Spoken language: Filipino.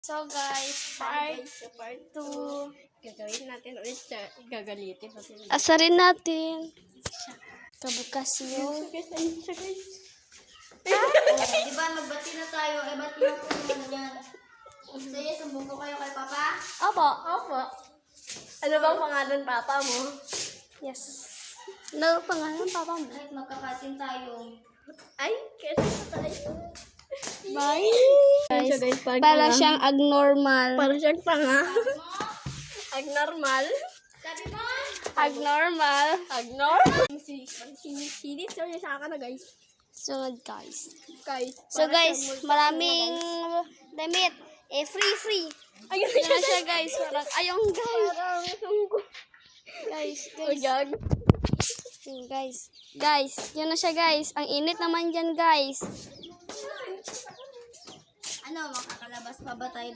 So guys, part 2. Gagawin natin ulit siya. Gagalitin natin. Asarin natin. Kabukas yung... Guys, ayun siya guys. Di ba, magbati na tayo. Eh, ba't mo po naman yan? Sige, sumbong ko kayo kay Papa. Opo. Opo. Ano bang pangalan papa mo? Yes. Ano pangalan papa mo? Kahit magkakasin tayo. Ay, kasi tayo. Bye! Guys, Para siyang abnormal. Para siyang tanga. Agnormal. Sabi mo? Abnormal. Agnormal. Sinis so niya sa akin na guys. Sunod guys. Guys. So para guys, siyang maraming damit. Free. Ayun Yun na siya guys. Parang, ayong guys. Parang sungko. Guys. Ujag. Yun, guys. Guys, yun na siya guys. Ang init naman dyan guys. Ano, makakalabas pa ba tayo?